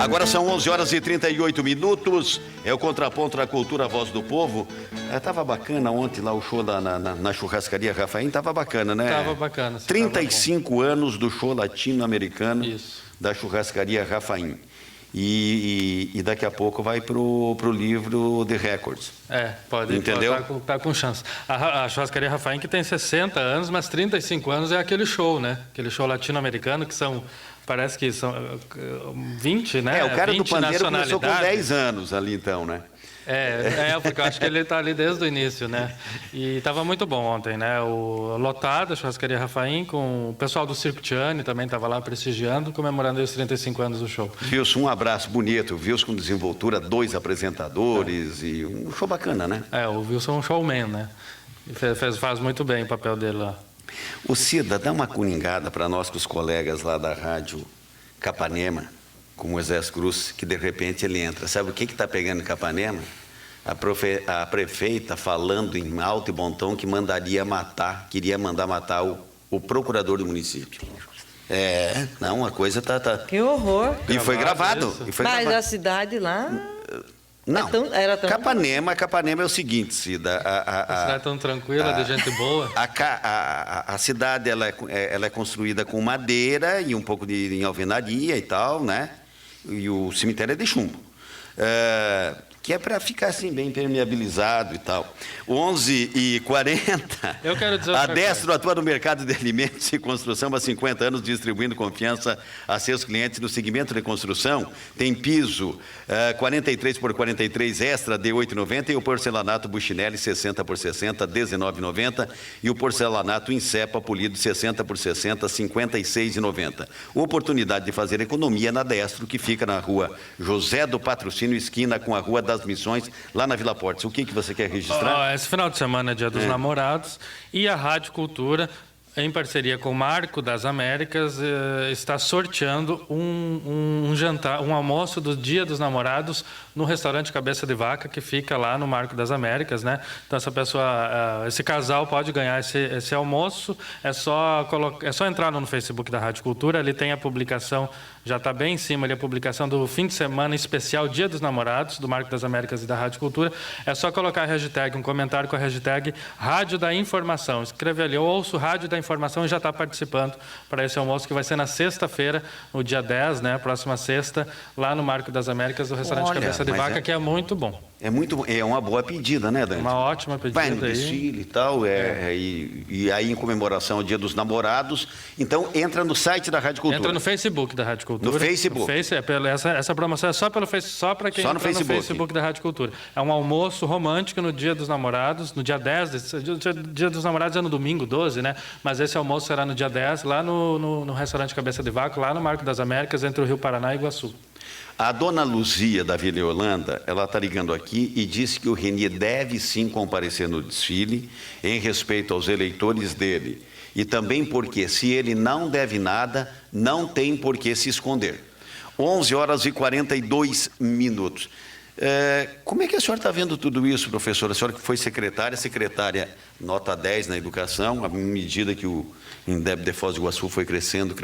Agora são 11 horas e 38 minutos, é o Contraponto da Cultura, a Voz do Povo. Tava bacana ontem lá o show na churrascaria Rafaim, tava bacana, né? Tava bacana. 35 anos do show latino-americano da churrascaria Rafaim. E daqui a pouco vai pro livro The Records. Pode. Entendeu? Tá com chance. A churrascaria Rafaim, que tem 60 anos, mas 35 anos é aquele show, né? Aquele show latino-americano que são... Parece que são 20, né? O cara 20 do pandeiro começou com 10 anos ali, então, né? Porque eu acho que ele está ali desde o início, né? E estava muito bom ontem, né? Lotado, a churrascaria Rafaim, com o pessoal do Circo Tiani também estava lá prestigiando, comemorando os 35 anos do show. Wilson, um abraço bonito. Wilson com desenvoltura, 2 apresentadores e um show bacana, né? O Wilson é um showman, né? E faz muito bem o papel dele lá. O Cida, dá uma cuningada para nós, com os colegas lá da rádio Capanema, com o Moisés Cruz, que de repente ele entra. Sabe o que está pegando em Capanema? A prefeita falando em alto e bom tom que queria mandar matar o procurador do município. A coisa tá... Que horror. E foi gravado. Mas a cidade lá... Não, Capanema é o seguinte, Cida. A cidade é tão tranquila, de gente boa. A cidade ela é construída com madeira e um pouco de alvenaria e tal, né? E o cemitério é de chumbo. Que é para ficar assim bem impermeabilizado e tal. 11h40. Eu quero dizer a Destro atua no mercado de alimentos e construção há 50 anos, distribuindo confiança a seus clientes no segmento de construção. Tem piso 43 por 43 extra de 8,90 e o porcelanato Buchinelli 60 por 60, 19,90 e o porcelanato Insepa polido 60 por 60, 56,90. Oportunidade de fazer economia na Destro, que fica na rua José do Patrocínio, esquina com a Rua das Missões, lá na Vila Portes. O que você quer registrar? Esse final de semana é Dia dos Namorados e a Rádio Cultura, em parceria com o Marco das Américas, está sorteando um jantar, um almoço do Dia dos Namorados no restaurante Cabeça de Vaca, que fica lá no Marco das Américas, né? Então esse casal pode ganhar esse almoço. É só entrar no Facebook da Rádio Cultura, ali tem a publicação, já está bem em cima ali a publicação do fim de semana especial Dia dos Namorados, do Marco das Américas e da Rádio Cultura. É só colocar a hashtag, um comentário com a hashtag Rádio da Informação. Escreve ali, eu ouço Rádio da Informação, e já está participando para esse almoço que vai ser na sexta-feira, no dia 10, né? Próxima sexta, lá no Marco das Américas, do restaurante Cabeça de Vaca, que é muito bom. É uma boa pedida, né, Dante? Uma ótima pedida. Vai no desfile e tal, e aí em comemoração ao Dia dos Namorados. Então, entra no site da Rádio Cultura. Entra no Facebook da Rádio Cultura. No Facebook? Essa promoção é só pelo Facebook, só para quem entra no Facebook da Rádio Cultura. É um almoço romântico no Dia dos Namorados, no dia 10, Dia dos Namorados é no domingo, 12, né? Mas esse almoço será no dia 10, lá no restaurante Cabeça de Vaca, lá no Marco das Américas, entre o Rio Paraná e Iguaçu. A dona Luzia da Vila Holanda, ela está ligando aqui e disse que o Renier deve sim comparecer no desfile em respeito aos eleitores dele. E também porque se ele não deve nada, não tem por que se esconder. 11 horas e 42 minutos. Como é que a senhora está vendo tudo isso, professora? A senhora que foi secretária nota 10 na educação, à medida que o INDEB de Foz do Iguaçu foi crescendo,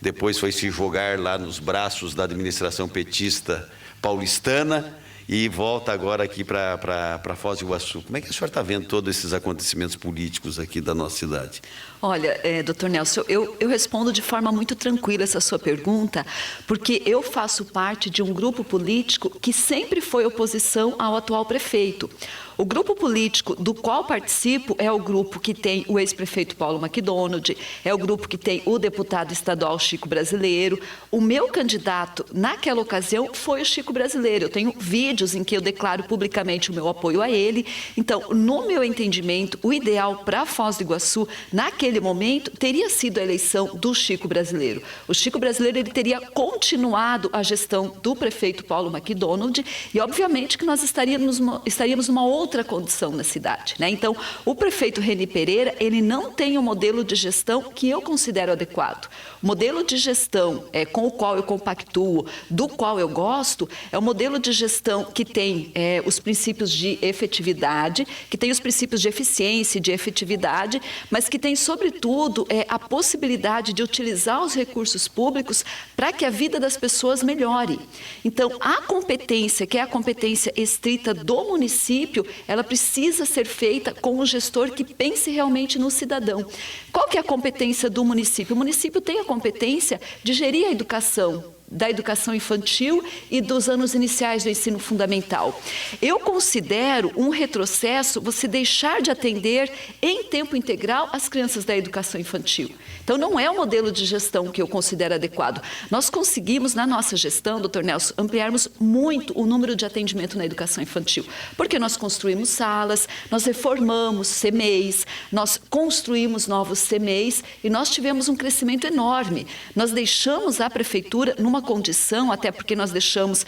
depois foi se jogar lá nos braços da administração petista paulistana e volta agora aqui para Foz do Iguaçu. Como é que a senhora está vendo todos esses acontecimentos políticos aqui da nossa cidade? Olha, doutor Nelson, eu respondo de forma muito tranquila essa sua pergunta, porque eu faço parte de um grupo político que sempre foi oposição ao atual prefeito. O grupo político do qual participo é o grupo que tem o ex-prefeito Paulo McDonald, é o grupo que tem o deputado estadual Chico Brasileiro. O meu candidato, naquela ocasião, foi o Chico Brasileiro. Eu tenho vídeos em que eu declaro publicamente o meu apoio a ele. Então, no meu entendimento, o ideal para Foz do Iguaçu, naquele momento, teria sido a eleição do Chico Brasileiro. O Chico Brasileiro ele teria continuado a gestão do prefeito Paulo McDonald e, obviamente, que nós estaríamos numa outra condição na cidade, né? Então, o prefeito Reni Pereira, ele não tem um modelo de gestão que eu considero adequado. O modelo de gestão com o qual eu compactuo, do qual eu gosto, é o modelo de gestão que tem os princípios de efetividade, que tem os princípios de eficiência e de efetividade, mas que tem, sobretudo, a possibilidade de utilizar os recursos públicos para que a vida das pessoas melhore. Então, a competência, que é a competência estrita do município, ela precisa ser feita com um gestor que pense realmente no cidadão. Qual que é a competência do município? O município tem a competência de gerir a educação, da educação infantil e dos anos iniciais do ensino fundamental. Eu considero um retrocesso você deixar de atender em tempo integral as crianças da educação infantil. Então, não é o modelo de gestão que eu considero adequado. Nós conseguimos, na nossa gestão, doutor Nelson, ampliarmos muito o número de atendimento na educação infantil, porque nós construímos salas, nós reformamos CMEIs, nós construímos novos CMEIs e nós tivemos um crescimento enorme. Nós deixamos a prefeitura numa condição, até porque nós deixamos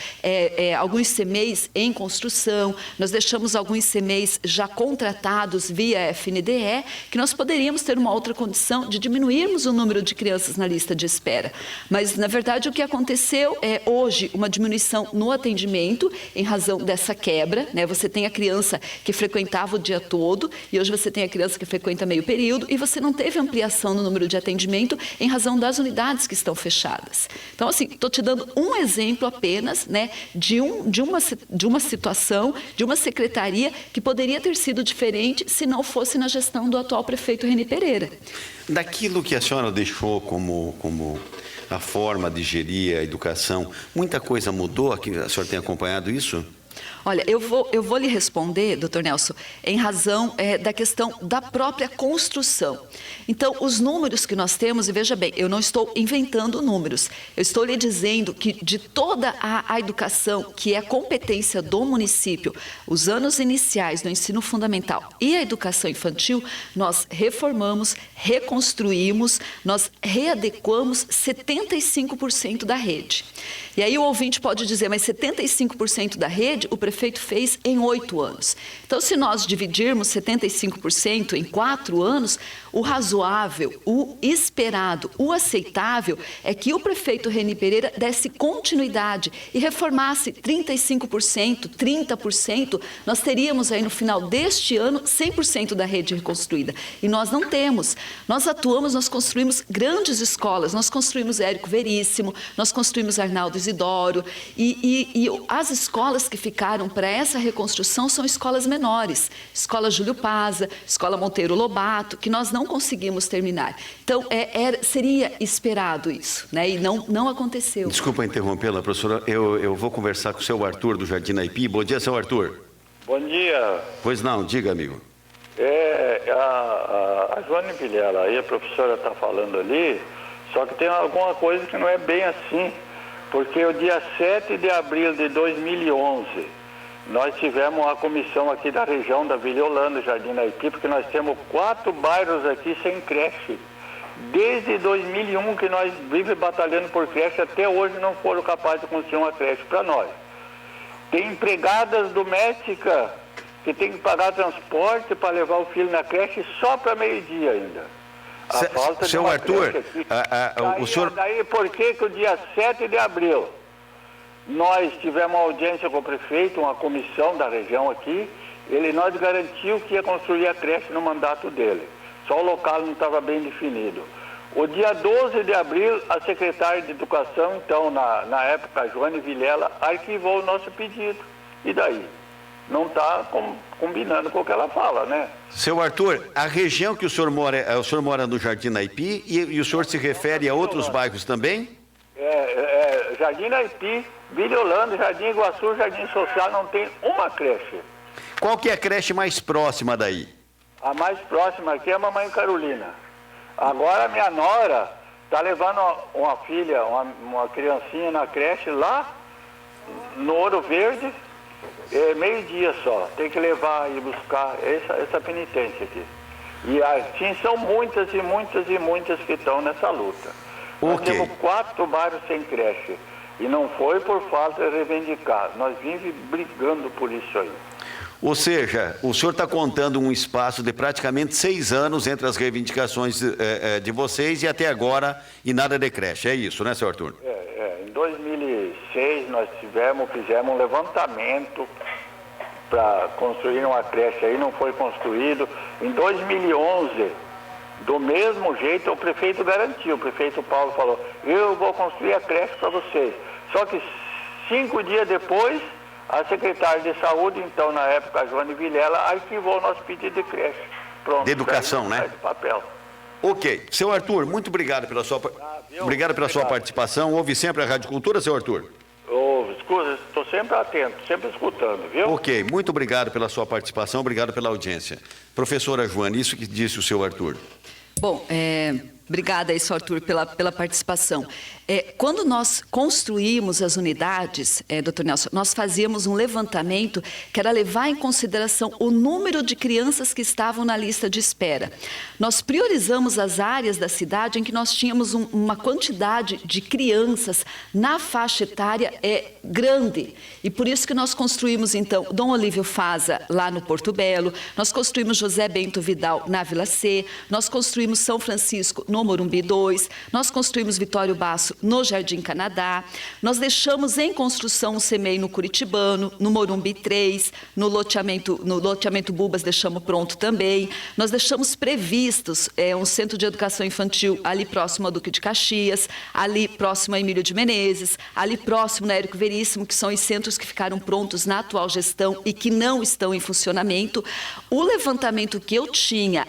alguns CMEIs em construção, nós deixamos alguns CMEIs já contratados via FNDE, que nós poderíamos ter uma outra condição de diminuirmos o número de crianças na lista de espera. Mas, na verdade, o que aconteceu é, hoje, uma diminuição no atendimento, em razão dessa quebra, né? Você tem a criança que frequentava o dia todo, e hoje você tem a criança que frequenta meio período, e você não teve ampliação no número de atendimento em razão das unidades que estão fechadas. Então, assim, estou te dando um exemplo apenas, né, de uma situação, de uma secretaria que poderia ter sido diferente se não fosse na gestão do atual prefeito Reni Pereira. Daquilo que a senhora deixou como a forma de gerir a educação, muita coisa mudou? A senhora tem acompanhado isso? Olha, eu vou lhe responder, doutor Nelson, em razão da questão da própria construção. Então, os números que nós temos, e veja bem, eu não estou inventando números, eu estou lhe dizendo que de toda a educação, que é competência do município, os anos iniciais do ensino fundamental e a educação infantil, nós reformamos, reconstruímos, nós readequamos 75% da rede. E aí o ouvinte pode dizer, mas 75% da rede o prefeito fez em 8 anos. Então, se nós dividirmos 75% em 4 anos, o razoável, o esperado, o aceitável é que o prefeito Reni Pereira desse continuidade e reformasse 35%, 30%, nós teríamos aí no final deste ano 100% da rede reconstruída. E nós não temos. Nós atuamos, nós construímos grandes escolas, nós construímos Érico Veríssimo, nós construímos Arnaldo Isidoro, e as escolas que ficaram para essa reconstrução são escolas menores, Escola Júlio Paza, Escola Monteiro Lobato, que nós não conseguimos terminar. Então, seria esperado isso, né? E não aconteceu. Desculpa interrompê-la, professora, eu vou conversar com o seu Arthur, do Jardim Aipi. Bom dia, seu Arthur. Bom dia. Pois não, diga, amigo. A Joane Vilela, aí a professora está falando ali, só que tem alguma coisa que não é bem assim, porque o dia 7 de abril de 2011, nós tivemos uma comissão aqui da região da Vila Holanda, Jardim Aipi, porque nós temos 4 bairros aqui sem creche. Desde 2001 que nós vivemos batalhando por creche, até hoje não foram capazes de construir uma creche para nós. Tem empregadas domésticas que tem que pagar transporte para levar o filho na creche só para meio-dia ainda. A falta de seu uma Arthur, creche aqui. o senhor... Daí por que o dia 7 de abril nós tivemos uma audiência com o prefeito, uma comissão da região aqui, nós garantiu que ia construir a creche no mandato dele. Só o local não estava bem definido. O dia 12 de abril, a secretária de Educação, então, na época, a Joane Vilela, arquivou o nosso pedido. E daí? Não está combinando com o que ela fala, né? Seu Arthur, a região que o senhor mora no Jardim Aipi e o senhor se refere a outros bairros também? Jardim Aipi, Vila Holanda, Jardim Iguaçu, Jardim Social, não tem uma creche. Qual que é a creche mais próxima daí? A mais próxima aqui é a Mamãe Carolina. Agora a minha nora está levando uma filha, uma criancinha na creche lá no Ouro Verde, meio-dia só. Tem que levar e buscar essa penitência aqui. E assim são muitas e muitas e muitas que estão nessa luta. Nós temos 4 bairros sem creche. E não foi por falta de reivindicar. Nós vivemos brigando por isso aí. Ou seja, o senhor está contando um espaço de praticamente 6 anos entre as reivindicações de vocês e até agora, e nada de creche. É isso, né, senhor Arthur? Em 2006 nós fizemos um levantamento para construir uma creche aí, não foi construído. Em 2011, do mesmo jeito, o prefeito garantiu. O prefeito Paulo falou, eu vou construir a creche para vocês. Só que 5 dias depois, a secretária de saúde, então na época a Joane Vilela, arquivou o nosso pedido de creche. Pronto. De educação, né? De papel. Ok. Seu Arthur, muito obrigado pela sua, sua participação. Ouve sempre a Rádio Cultura, seu Arthur? Estou sempre atento, sempre escutando, viu? Ok, muito obrigado pela sua participação, obrigado pela audiência. Professora Joane, isso que disse o seu Arthur. Bom, obrigada aí, senhor Arthur, pela participação. Quando nós construímos as unidades, doutor Nelson, nós fazíamos um levantamento que era levar em consideração o número de crianças que estavam na lista de espera. Nós priorizamos as áreas da cidade em que nós tínhamos uma quantidade de crianças na faixa etária grande. E por isso que nós construímos, então, Dom Olívio Faza, lá no Porto Belo, nós construímos José Bento Vidal, na Vila C, nós construímos São Francisco, no Morumbi 2, nós construímos Vitório Basso, no Jardim Canadá, nós deixamos em construção o CEMEI no Curitibano, no Morumbi 3, no loteamento Bubas deixamos pronto também, nós deixamos previstos um centro de educação infantil ali próximo a Duque de Caxias, ali próximo a Emílio de Menezes, ali próximo na Érico Veríssimo, que são os centros que ficaram prontos na atual gestão e que não estão em funcionamento. O levantamento que eu tinha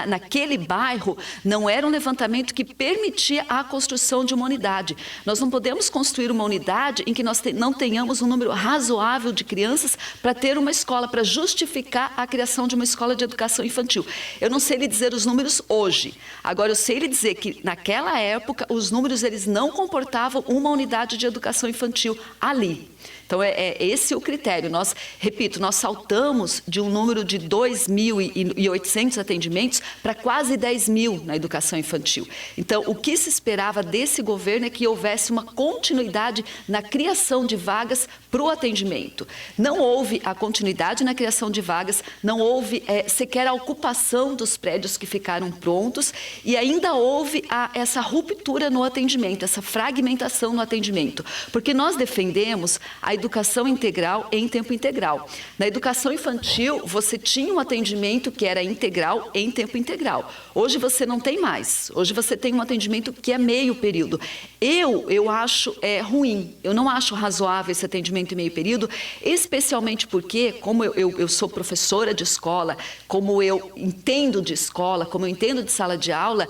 naquele bairro não era um levantamento que permitia a construção de uma unidade. Nós não podemos construir uma unidade em que nós não tenhamos um número razoável de crianças para ter uma escola, para justificar a criação de uma escola de educação infantil. Eu não sei lhe dizer os números hoje. Agora, eu sei lhe dizer que, naquela época, os números eles não comportavam uma unidade de educação infantil ali. Então, esse o critério. Repito, nós saltamos de um número de 2.800 atendimentos para quase 10.000 na educação infantil. Então, o que se esperava desse governo é que houvesse uma continuidade na criação de vagas para o atendimento. Não houve a continuidade na criação de vagas, não houve sequer a ocupação dos prédios que ficaram prontos e ainda houve essa ruptura no atendimento, essa fragmentação no atendimento. Porque nós defendemos a educação integral em tempo integral. Na educação infantil, você tinha um atendimento que era integral em tempo integral. Hoje você não tem mais. Hoje você tem um atendimento que é meio período. Eu acho ruim. Eu não acho razoável esse atendimento em meio período, especialmente porque, como eu sou professora de escola, como eu entendo de escola, como eu entendo de sala de aula,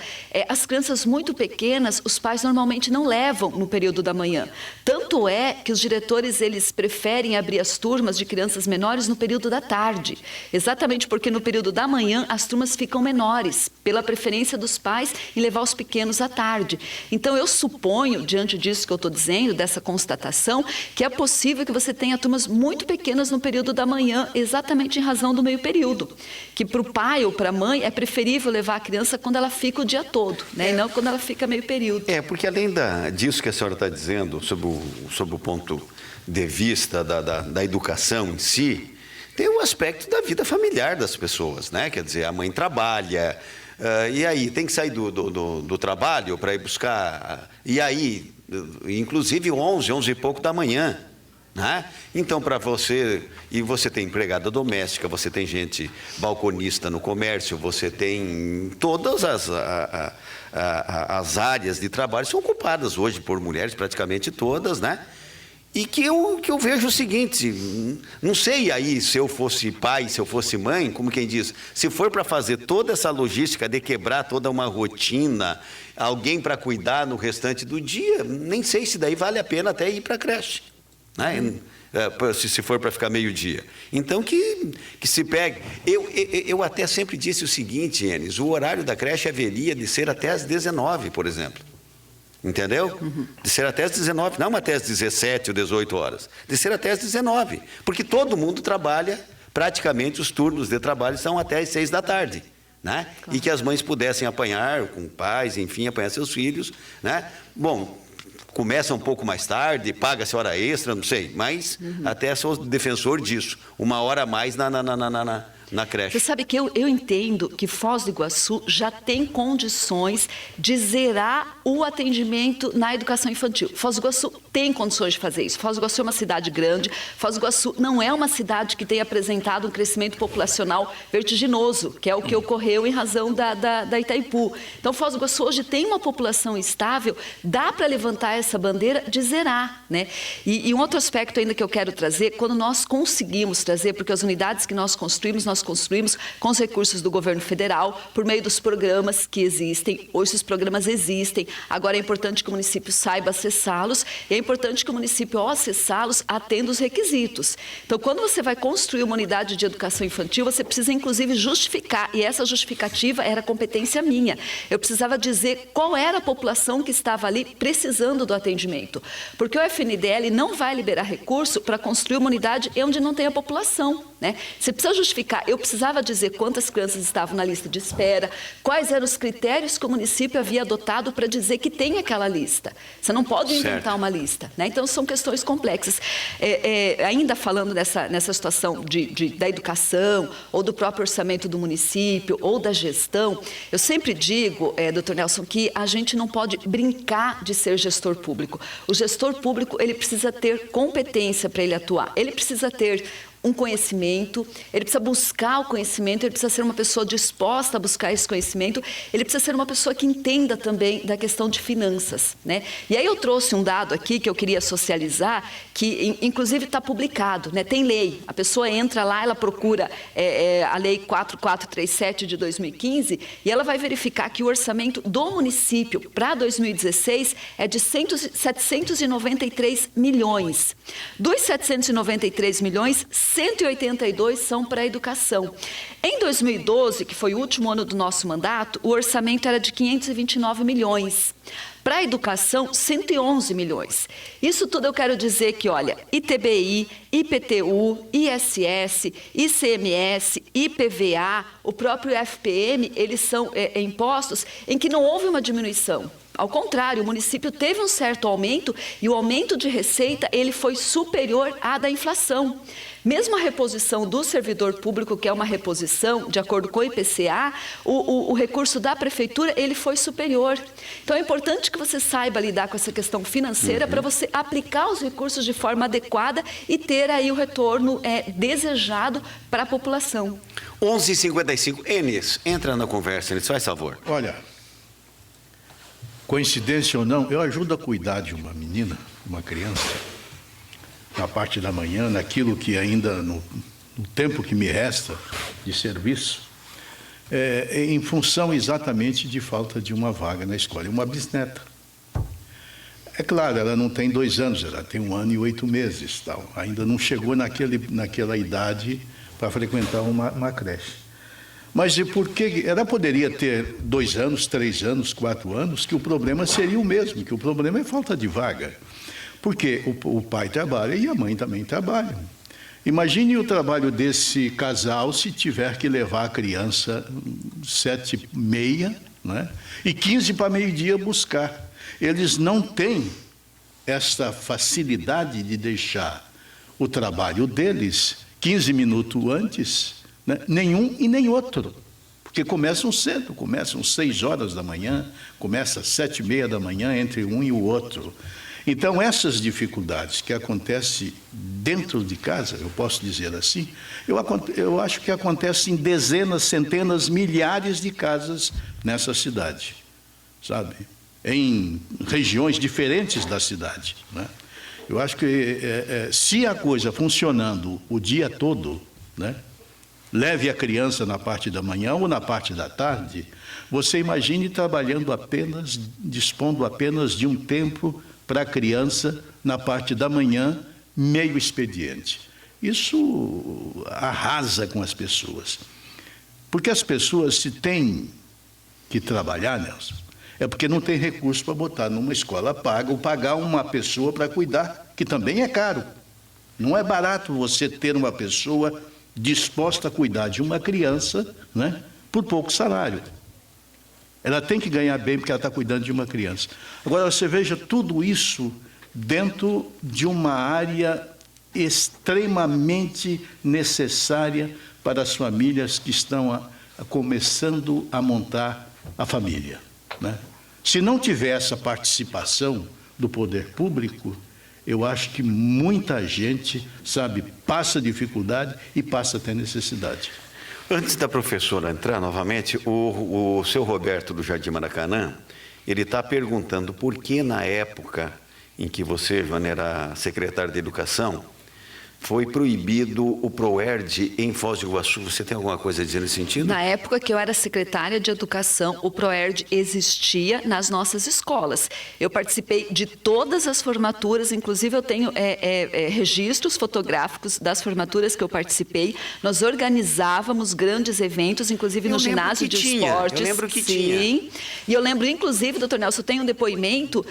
as crianças muito pequenas, os pais normalmente não levam no período da manhã. Tanto é que os diretores, eles preferem abrir as turmas de crianças menores no período da tarde, exatamente porque no período da manhã as turmas ficam menores, pela preferência dos pais em levar os pequenos à tarde. Então, eu suponho, diante disso que eu estou dizendo, dessa constatação, que é possível que você tenha turmas muito pequenas no período da manhã, exatamente em razão do meio período, que para o pai ou para a mãe é preferível levar a criança quando ela fica o dia todo, né? E não quando ela fica meio período. Porque além disso que a senhora está dizendo, sobre o ponto de vista da educação em si, tem o aspecto da vida familiar das pessoas, né? Quer dizer, a mãe trabalha, e aí tem que sair do trabalho para ir buscar, e aí, inclusive 11 e pouco da manhã, né? Então, para você, e você tem empregada doméstica, você tem gente balconista no comércio, você tem todas as áreas de trabalho são ocupadas hoje por mulheres, praticamente todas, né? E que eu vejo o seguinte, não sei aí se eu fosse pai, se eu fosse mãe, como quem diz, se for para fazer toda essa logística de quebrar toda uma rotina, alguém para cuidar no restante do dia, nem sei se daí vale a pena até ir para a creche, né? se for para ficar meio-dia. Então, que se pegue. Eu até sempre disse o seguinte, Enes, o horário da creche haveria de ser até às 19, por exemplo. Entendeu? De ser até às 19, não até às 17 ou 18 horas. De ser até às 19. Porque todo mundo trabalha, praticamente os turnos de trabalho são até às 6 da tarde. Né? Claro. E que as mães pudessem apanhar com pais, enfim, apanhar seus filhos. Né? Bom, começa um pouco mais tarde, paga-se hora extra, não sei, mas até sou defensor disso. 1 hora a mais na creche. Você sabe que eu entendo que Foz do Iguaçu já tem condições de zerar o atendimento na educação infantil. Foz do Iguaçu tem condições de fazer isso. Foz do Iguaçu é uma cidade grande. Foz do Iguaçu não é uma cidade que tem apresentado um crescimento populacional vertiginoso, que é o que ocorreu em razão da Itaipu. Então, Foz do Iguaçu hoje tem uma população estável, dá para levantar essa bandeira de zerar, né? E um outro aspecto ainda que eu quero trazer, quando nós conseguimos trazer, porque as unidades que nós construímos com os recursos do governo federal, por meio dos programas que existem. Hoje os programas existem, agora é importante que o município saiba acessá-los e é importante que o município, ao acessá-los, atenda os requisitos. Então, quando você vai construir uma unidade de educação infantil, você precisa, inclusive, justificar, e essa justificativa era competência minha. Eu precisava dizer qual era a população que estava ali precisando do atendimento, porque o FNDL não vai liberar recurso para construir uma unidade onde não tem a população, né? Você precisa justificar. Eu precisava dizer quantas crianças estavam na lista de espera, quais eram os critérios que o município havia adotado para dizer que tem aquela lista. Você não pode inventar uma lista, né? Então, são questões complexas. Ainda falando nessa situação da educação, ou do próprio orçamento do município, ou da gestão, eu sempre digo, doutor Nelson, que a gente não pode brincar de ser gestor público. O gestor público, ele precisa ter competência para ele atuar. Ele precisa ter um conhecimento, ele precisa buscar o conhecimento, ele precisa ser uma pessoa disposta a buscar esse conhecimento, ele precisa ser uma pessoa que entenda também da questão de finanças, né? E aí eu trouxe um dado aqui que eu queria socializar, que inclusive está publicado, né? Tem lei, a pessoa entra lá, ela procura a lei 4437 de 2015 e ela vai verificar que o orçamento do município para 2016 é de 793 milhões. Dos 793 milhões, 182 são para a educação. Em 2012, que foi o último ano do nosso mandato, o orçamento era de 529 milhões. Para a educação, 111 milhões. Isso tudo eu quero dizer que, olha, ITBI, IPTU, ISS, ICMS, IPVA, o próprio FPM, eles são impostos em que não houve uma diminuição. Ao contrário, o município teve um certo aumento e o aumento de receita ele foi superior à da inflação. Mesmo a reposição do servidor público, que é uma reposição, de acordo com o IPCA, o recurso da prefeitura ele foi superior. Então, é importante que você saiba lidar com essa questão financeira para você aplicar os recursos de forma adequada e ter aí o retorno desejado para a população. 11h55. Enes, entra na conversa, Enes, faz favor. Olha, coincidência ou não, eu ajudo a cuidar de uma menina, uma criança, na parte da manhã, naquilo que ainda, no tempo que me resta de serviço, em função exatamente de falta de uma vaga na escola. Uma bisneta. É claro, ela não tem 2 anos, ela tem 1 ano e 8 meses, tal. Ainda não chegou naquela idade para frequentar uma creche. Mas por que ela poderia ter 2 anos, 3 anos, 4 anos, que o problema seria o mesmo, que o problema é falta de vaga. Porque o pai trabalha e a mãe também trabalha. Imagine o trabalho desse casal se tiver que levar a criança 7h30, né? E 15 para meio-dia buscar. Eles não têm essa facilidade de deixar o trabalho deles 15 minutos antes, né? Nenhum e nem outro, porque começam cedo, começam 6 horas da manhã, começa às 7h30 da manhã entre um e o outro. Então, essas dificuldades que acontecem dentro de casa, eu posso dizer assim, eu acho que acontecem em dezenas, centenas, milhares de casas nessa cidade, sabe? Em regiões diferentes da cidade, né? Eu acho que se a coisa funcionando o dia todo, né? Leve a criança na parte da manhã ou na parte da tarde, você imagine trabalhando dispondo apenas de um tempo para a criança na parte da manhã meio expediente. Isso arrasa com as pessoas. Porque as pessoas, se têm que trabalhar, Nelson, é porque não tem recurso para botar numa escola paga ou pagar uma pessoa para cuidar, que também é caro. Não é barato você ter uma pessoa disposta a cuidar de uma criança, né, por pouco salário. Ela tem que ganhar bem porque ela está cuidando de uma criança. Agora, você veja tudo isso dentro de uma área extremamente necessária para as famílias que estão começando a montar a família, né? Se não tiver essa participação do poder público, eu acho que muita gente, sabe, passa dificuldade e passa até necessidade. Antes da professora entrar novamente, o seu Roberto do Jardim Maracanã, ele está perguntando por que na época em que você, Joana, era secretário de Educação, foi proibido o ProERD em Foz do Iguaçu. Você tem alguma coisa a dizer nesse sentido? Na época que eu era secretária de Educação, o ProERD existia nas nossas escolas. Eu participei de todas as formaturas, inclusive eu tenho registros fotográficos das formaturas que eu participei. Nós organizávamos grandes eventos, inclusive no ginásio de esportes. Eu lembro que tinha. Sim. E eu lembro, inclusive, doutor Nelson, eu tenho um depoimento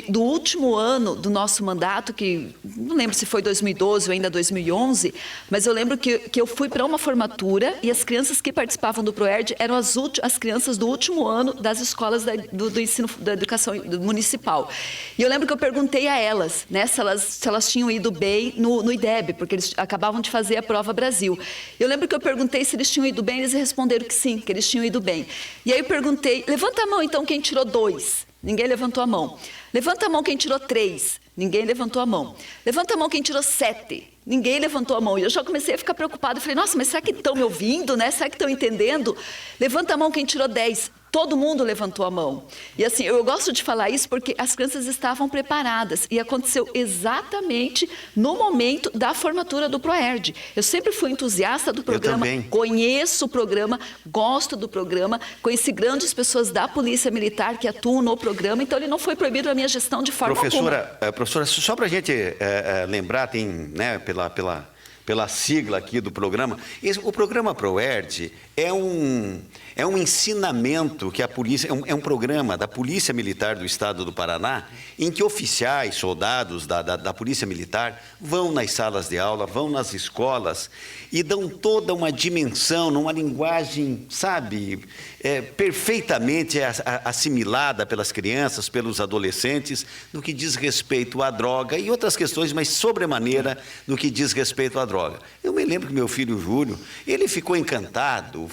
do último ano do nosso mandato, que não lembro se foi 2012 ou ainda 2011, mas eu lembro que eu fui para uma formatura e as crianças que participavam do ProERD eram as crianças do último ano das escolas do ensino da educação municipal. E eu lembro que eu perguntei a elas, né, se elas tinham ido bem no IDEB, porque eles acabavam de fazer a Prova Brasil. Eu lembro que eu perguntei se eles tinham ido bem, eles responderam que sim, que eles tinham ido bem. E aí eu perguntei, levanta a mão então quem tirou 2. Ninguém levantou a mão. Levanta a mão quem tirou 3. Ninguém levantou a mão. Levanta a mão quem tirou 7. Ninguém levantou a mão. E eu já comecei a ficar preocupada. Eu falei, nossa, mas será que estão me ouvindo, né? Será que estão entendendo? Levanta a mão quem tirou 10. Todo mundo levantou a mão. E assim, eu gosto de falar isso porque as crianças estavam preparadas. E aconteceu exatamente no momento da formatura do ProERD. Eu sempre fui entusiasta do programa. Eu também. Conheço o programa, gosto do programa. Conheci grandes pessoas da Polícia Militar que atuam no programa. Então, ele não foi proibido na minha gestão de forma alguma. Professora, só para a gente lembrar, tem, né, pela sigla aqui do programa, o programa ProERD é um ensinamento que a polícia, é um programa da Polícia Militar do Estado do Paraná, em que oficiais, soldados da Polícia Militar vão nas salas de aula, vão nas escolas e dão toda uma dimensão, numa linguagem, sabe, perfeitamente assimilada pelas crianças, pelos adolescentes, no que diz respeito à droga e outras questões, mas sobremaneira no que diz respeito à droga. Eu me lembro que meu filho Júlio, ele ficou encantado,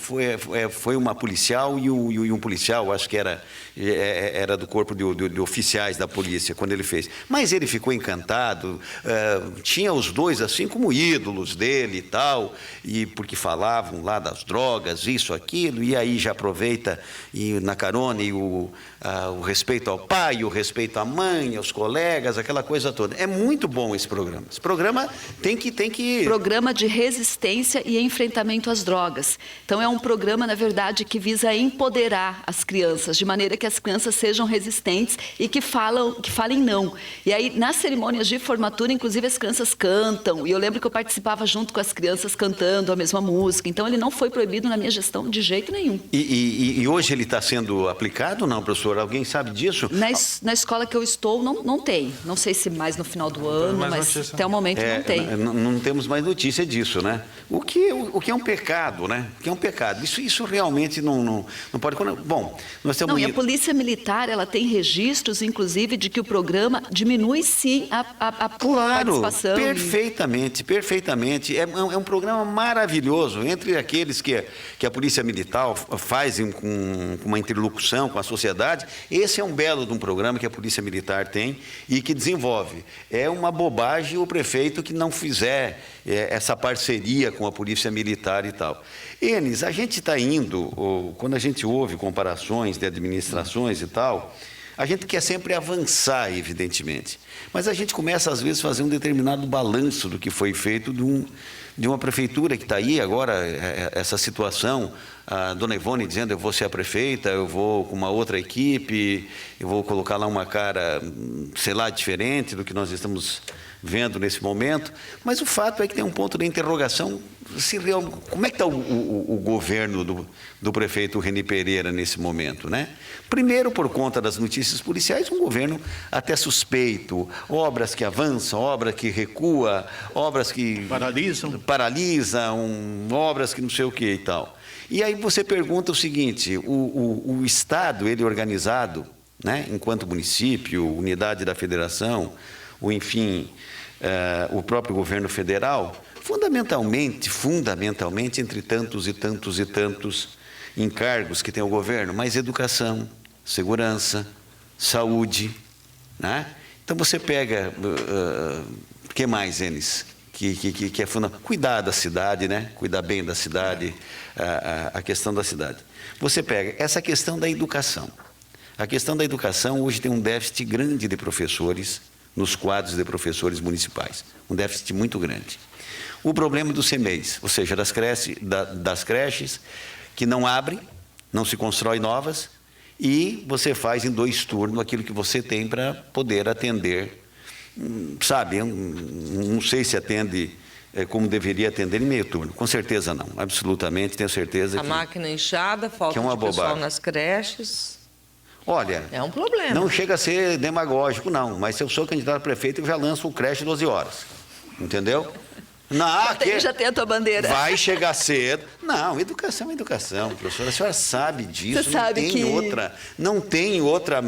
foi uma policial e um policial, acho que era do corpo de oficiais da polícia, quando ele fez. Mas ele ficou encantado, tinha os dois assim como ídolos dele e tal, e porque falavam lá das drogas, isso, aquilo, e aí já aproveita e na carona e o respeito ao pai, o respeito à mãe, aos colegas, aquela coisa toda. É muito bom esse programa. Esse programa tem que... Programa de resistência e enfrentamento às drogas. Então, é um programa, na verdade, que visa empoderar as crianças, de maneira que as crianças sejam resistentes e que falem não. E aí, nas cerimônias de formatura, inclusive, as crianças cantam. E eu lembro que eu participava junto com as crianças cantando a mesma música. Então, ele não foi proibido na minha gestão de jeito nenhum. E hoje ele está sendo aplicado ou não, professor? Alguém sabe disso? Na escola que eu estou, não tem. Não sei se mais no final do ano, mas até o momento não tem. Não temos mais notícia disso, né? O que é um pecado, né? O que é um pecado. Isso realmente não pode... Bom, nós temos... Não, e a Polícia Militar, ela tem registros, inclusive, de que o programa diminui, sim, a participação. Perfeitamente. É um programa maravilhoso, entre aqueles que a Polícia Militar faz com uma interlocução com a sociedade. Esse é um belo de um programa que a Polícia Militar tem e que desenvolve. É uma bobagem o prefeito que não fizer essa parceria com a Polícia Militar e tal. Enes, a gente está indo, quando a gente ouve comparações de administrações e tal, a gente quer sempre avançar, evidentemente. Mas a gente começa, às vezes, a fazer um determinado balanço do que foi feito de uma prefeitura que está aí agora, essa situação, a dona Ivone dizendo, eu vou ser a prefeita, eu vou com uma outra equipe, eu vou colocar lá uma cara, sei lá, diferente do que nós estamos vendo nesse momento, mas o fato é que tem um ponto de interrogação. Como é que está o governo do prefeito Reni Pereira nesse momento, né? Primeiro, por conta das notícias policiais, um governo até suspeito, obras que avançam, obras que recuam, obras que paralisam, obras que não sei o que e tal. E aí você pergunta o seguinte, o Estado, ele organizado, né, enquanto município, unidade da federação, ou enfim, o próprio governo federal, fundamentalmente, entre tantos e tantos e tantos encargos que tem o governo, mas educação, segurança, saúde, né? Então você pega, o que mais, Enes? Que é fundamental? Cuidar da cidade, né? Cuidar bem da cidade, a questão da cidade. Você pega essa questão da educação. A questão da educação hoje tem um déficit grande de professores nos quadros de professores municipais, um déficit muito grande. O problema dos CMEIs, ou seja, das creches que não abrem, não se constrói novas e você faz em 2 turnos aquilo que você tem para poder atender, sabe, não sei se atende como deveria atender em meio turno, com certeza não, absolutamente, tenho certeza a máquina inchada, falta é uma de pessoal bobagem. nas creches. Olha, É um problema. Não chega a ser demagógico, não, mas se eu sou candidato a prefeito, eu já lanço o creche 12 horas, entendeu? Já tem a tua bandeira. Vai chegar cedo. Não, educação é educação, professora. A senhora sabe disso. Você sabe não tem outra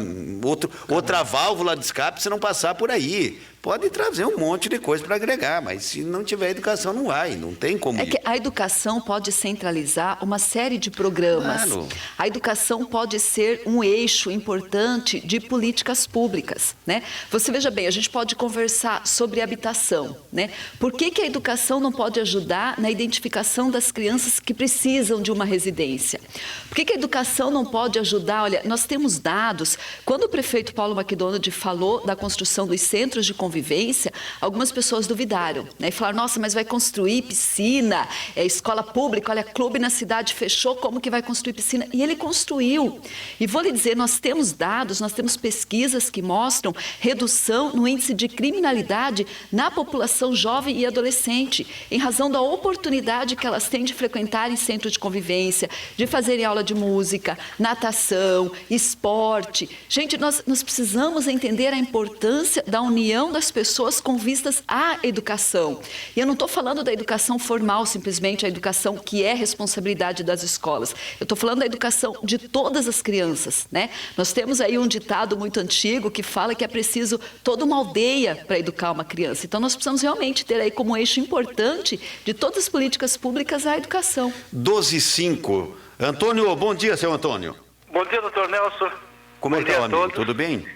válvula de escape se não passar por aí. Pode trazer um monte de coisa para agregar, mas se não tiver educação, não vai, não tem como ir. Que a educação pode centralizar uma série de programas. Claro. A educação pode ser um eixo importante de políticas públicas, né? Você veja bem, a gente pode conversar sobre habitação, né? Por que a educação não pode ajudar na identificação das crianças que precisam de uma residência? Por que a educação não pode ajudar? Olha, nós temos dados, quando o prefeito Paulo McDonald falou da construção dos centros de convivência, algumas pessoas duvidaram, né? E falaram, nossa, mas vai construir piscina, escola pública, olha, clube na cidade fechou, como que vai construir piscina? E ele construiu. E vou lhe dizer, nós temos dados, nós temos pesquisas que mostram redução no índice de criminalidade na população jovem e adolescente, em razão da oportunidade que elas têm de frequentarem centro de convivência, de fazerem aula de música, natação, esporte. Gente, nós precisamos entender a importância da união das pessoas com vistas à educação. E eu não estou falando da educação formal, simplesmente a educação que é responsabilidade das escolas. Eu estou falando da educação de todas as crianças, né? Nós temos aí um ditado muito antigo que fala que é preciso toda uma aldeia para educar uma criança. Então nós precisamos realmente ter aí como eixo importante de todas as políticas públicas a educação. 12h05. Antônio, bom dia, seu Antônio. Bom dia, doutor Nelson. Como é que está, amigo? Tudo bem?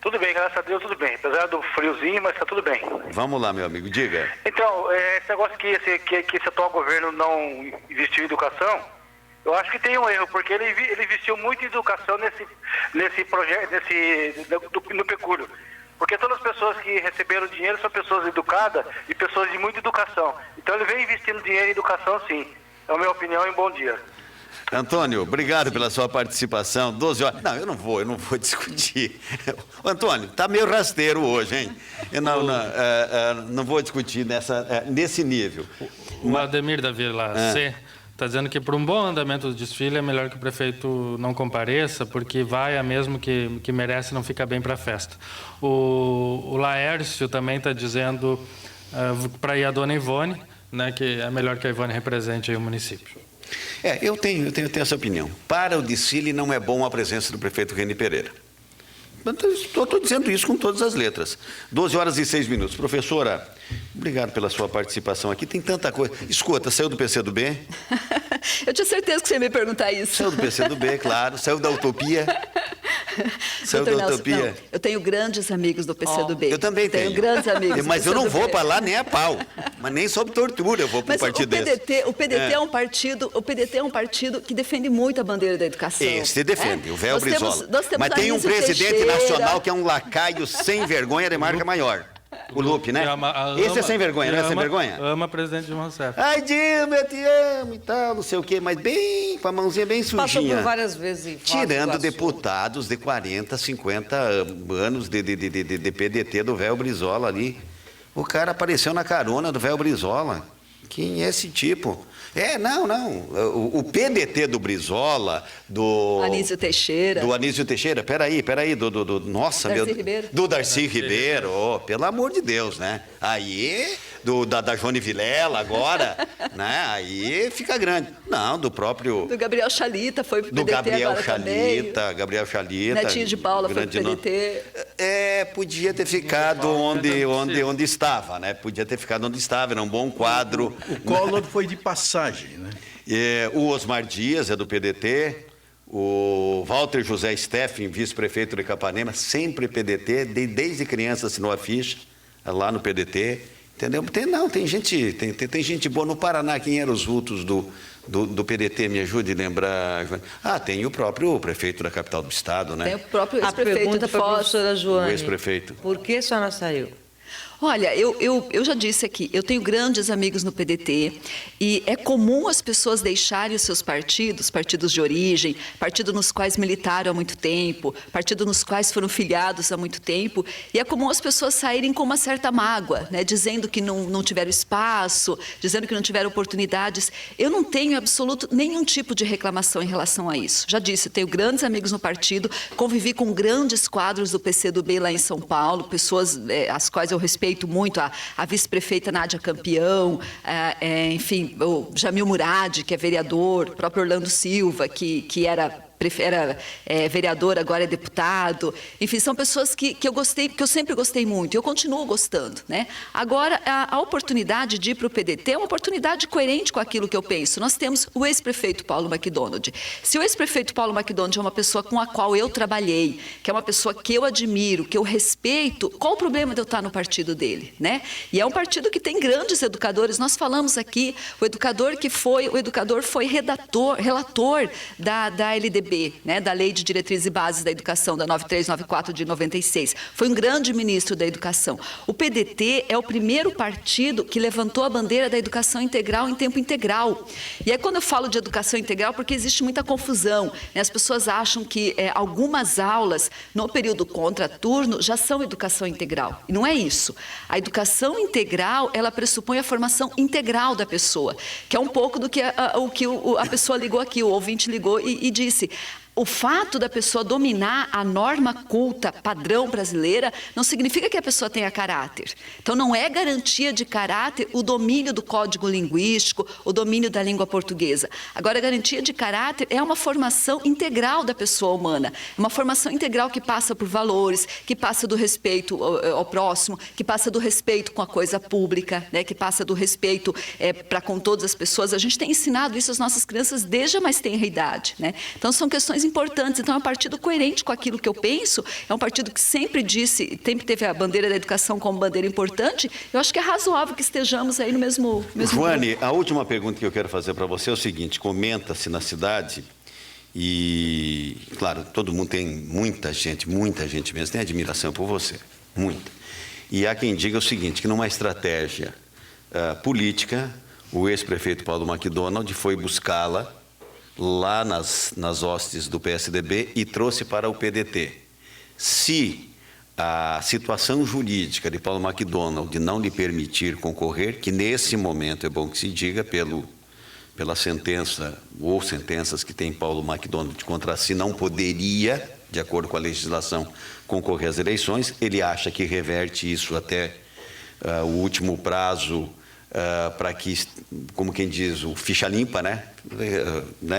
Tudo bem, graças a Deus, tudo bem. Apesar do friozinho, mas está tudo bem. Vamos lá, meu amigo, diga. Então, esse negócio que esse atual governo não investiu em educação, eu acho que tem um erro, porque ele investiu muito em educação nesse projeto, no pecúlio. Porque todas as pessoas que receberam dinheiro são pessoas educadas e pessoas de muita educação. Então ele vem investindo dinheiro em educação, sim. É a minha opinião e bom dia. Antônio, obrigado pela sua participação. 12 horas. Não, eu não vou discutir. Antônio, tá meio rasteiro hoje, hein? Eu não vou discutir nesse nível. O Ademir da Vila C está dizendo que para um bom andamento do desfile é melhor que o prefeito não compareça, porque vai a mesmo que merece não fica bem para a festa. O Laércio também está dizendo para ir a dona Ivone, né, que é melhor que a Ivone represente aí o município. Eu tenho essa opinião. Para o desfile não é bom a presença do prefeito Reni Pereira. Estou dizendo isso com todas as letras. 12h06. Professora, obrigado pela sua participação aqui. Tem tanta coisa. Escuta, saiu do PCdoB? Eu tinha certeza que você ia me perguntar isso. Saiu do PCdoB, claro. Saiu da Utopia. Saiu da Utopia. Não, eu tenho grandes amigos do PCdoB. Eu também tenho. Grandes amigos. Mas eu não vou para lá nem a pau. Mas nem sob tortura eu vou para um partido desse. O PDT é um partido que defende muito a bandeira da educação. Esse defende, o véu Brizola. Mas tem um presidente nacional que é um lacaio sem vergonha de marca maior. O Lupe, né? Esse é sem vergonha, não é sem vergonha? Ama presidente Dilma Rousseff. Ai, Dilma, eu te amo e tal, não sei o quê, mas bem, com a mãozinha bem sujinha. Passou por várias vezes. Tirando deputados de 40, 50 anos de PDT do véu Brizola ali. O cara apareceu na carona do velho Brizola. Quem é esse tipo? Não. O PDT do Brizola, do... Anísio Teixeira. Do Anísio Teixeira, peraí. Nossa, Darcy Ribeiro. Do Darcy Ribeiro, pelo amor de Deus, né? Aí, da Joane Vilela agora, né? Aí fica grande. Não, do próprio... Do Gabriel Chalita, foi pro do PDT Gabriel agora Chalita, também. Gabriel Chalita. Netinho de Paula foi pro PDT. Podia ter ficado onde estava, né? Podia ter ficado onde estava, era um bom quadro. O Collor foi de passagem, né? O Osmar Dias é do PDT, o Walter José Steffen, vice-prefeito de Capanema, sempre PDT, desde criança assinou a ficha lá no PDT, entendeu? Tem gente boa no Paraná. Quem eram os vultos do PDT? Me ajude a lembrar. Tem o próprio prefeito da capital do estado, né? Tem o próprio A ex-prefeito pergunta de para a Foz. professora Joane. O ex-prefeito. Por que a senhora saiu? Olha, eu já disse aqui, eu tenho grandes amigos no PDT e é comum as pessoas deixarem os seus partidos de origem, partidos nos quais militaram há muito tempo, partidos nos quais foram filiados há muito tempo, e é comum as pessoas saírem com uma certa mágoa, né, dizendo que não tiveram espaço, dizendo que não tiveram oportunidades. Eu não tenho absoluto nenhum tipo de reclamação em relação a isso. Já disse, tenho grandes amigos no partido, convivi com grandes quadros do PCdoB lá em São Paulo, pessoas às quais eu respeito muito, a vice-prefeita Nádia Campeão, enfim, o Jamil Murad, que é vereador, o próprio Orlando Silva, que era vereador, agora é deputado. Enfim, são pessoas que eu gostei, que eu sempre gostei muito, e eu continuo gostando, né? Agora, a oportunidade de ir para o PDT é uma oportunidade coerente com aquilo que eu penso. Nós temos o ex-prefeito Paulo McDonald. Se o ex-prefeito Paulo McDonald é uma pessoa com a qual eu trabalhei, que é uma pessoa que eu admiro, que eu respeito, qual o problema de eu estar no partido dele, né? E é um partido que tem grandes educadores. Nós falamos aqui, o educador foi relator da LDB, né, da Lei de Diretrizes e Bases da Educação, da 9394 de 96. Foi um grande ministro da Educação. O PDT é o primeiro partido que levantou a bandeira da educação integral em tempo integral. E aí, quando eu falo de educação integral, porque existe muita confusão, né? As pessoas acham que algumas aulas no período contraturno já são educação integral. E não é isso. A educação integral, ela pressupõe a formação integral da pessoa, que é um pouco do que a pessoa ligou aqui, o ouvinte ligou e disse. O fato da pessoa dominar a norma culta padrão brasileira não significa que a pessoa tenha caráter. Então, não é garantia de caráter o domínio do código linguístico, o domínio da língua portuguesa. Agora, a garantia de caráter é uma formação integral da pessoa humana. É uma formação integral que passa por valores, que passa do respeito ao próximo, que passa do respeito com a coisa pública, né? Que passa do respeito para com todas as pessoas. A gente tem ensinado isso às nossas crianças desde a mais tenra idade, né? Então, são questões importantes. Então, é um partido coerente com aquilo que eu penso, é um partido que sempre teve a bandeira da educação como bandeira importante. Eu acho que é razoável que estejamos aí no mesmo Joane, grupo. a última pergunta que eu quero fazer para você é o seguinte: comenta-se na cidade e, claro, todo mundo tem muita gente mesmo, tem admiração por você, muita. E há quem diga o seguinte, que numa estratégia política, o ex-prefeito Paulo McDonald foi buscá-la lá nas hostes do PSDB e trouxe para o PDT. Se a situação jurídica de Paulo McDonald não lhe permitir concorrer, que nesse momento é bom que se diga, pela sentença ou sentenças que tem Paulo McDonald contra si, não poderia, de acordo com a legislação, concorrer às eleições. Ele acha que reverte isso até o último prazo, para que, como quem diz, o ficha limpa, né?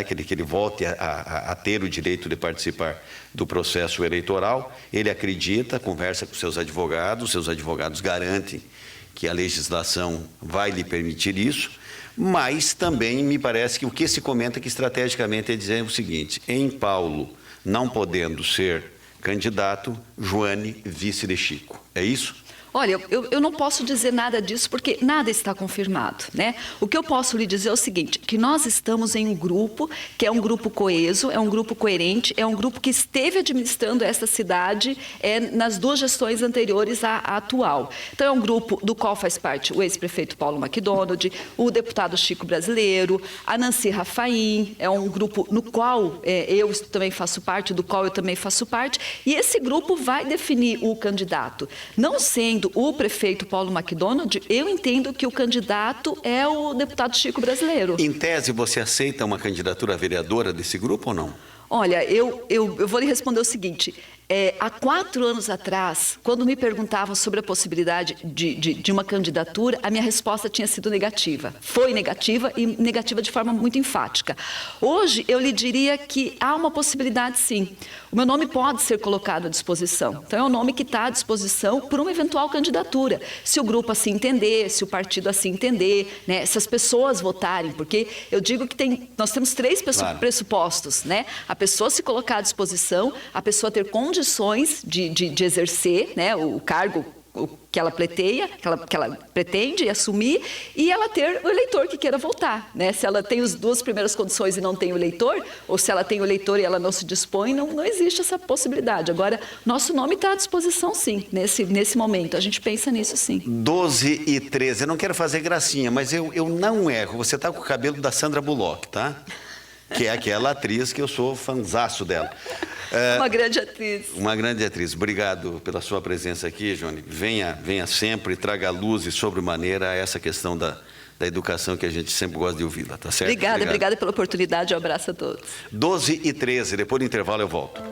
Que ele volte a ter o direito de participar do processo eleitoral. Ele acredita, conversa com seus advogados garantem que a legislação vai lhe permitir isso, mas também me parece que o que se comenta que estrategicamente é dizer o seguinte: em Paulo não podendo ser candidato, Joane vice de Chico. É isso? Olha, eu não posso dizer nada disso porque nada está confirmado, né? O que eu posso lhe dizer é o seguinte, que nós estamos em um grupo que é um grupo coeso, é um grupo coerente, é um grupo que esteve administrando essa cidade nas duas gestões anteriores à atual. Então, é um grupo do qual faz parte o ex-prefeito Paulo McDonald, o deputado Chico Brasileiro, a Nancy Rafaim, é um grupo no qual eu também faço parte, do qual eu também faço parte, e esse grupo vai definir o candidato, não sendo sendo o prefeito Paulo McDonald, eu entendo que o candidato é o deputado Chico Brasileiro. Em tese, você aceita uma candidatura a vereadora desse grupo ou não? Olha, eu vou lhe responder o seguinte. Há 4 anos atrás, quando me perguntavam sobre a possibilidade de uma candidatura, a minha resposta tinha sido negativa. Foi negativa e negativa de forma muito enfática. Hoje, eu lhe diria que há uma possibilidade, sim. O meu nome pode ser colocado à disposição. Então, é um nome que está à disposição por uma eventual candidatura. Se o grupo assim entender, se o partido assim entender, né, se as pessoas votarem, porque eu digo que nós temos 3 pressupostos, né? A pessoa se colocar à disposição, a pessoa ter condições de exercer, né, o cargo que ela pleiteia, que ela pretende assumir, e ela ter o eleitor que queira votar, né? Se ela tem as 2 primeiras condições e não tem o eleitor, ou se ela tem o eleitor e ela não se dispõe, não existe essa possibilidade. Agora, nosso nome está à disposição, sim, nesse momento. A gente pensa nisso, sim. 12h13. Eu não quero fazer gracinha, mas eu não erro. Você está com o cabelo da Sandra Bullock, tá? Que é aquela atriz que eu sou fanzaço dela. Uma grande atriz. Uma grande atriz. Obrigado pela sua presença aqui, Johnny. Venha sempre, traga luz e sobremaneira a essa questão da educação que a gente sempre gosta de ouvir, tá certo? Obrigada pela oportunidade. Um abraço a todos. 12h13. Depois do intervalo eu volto.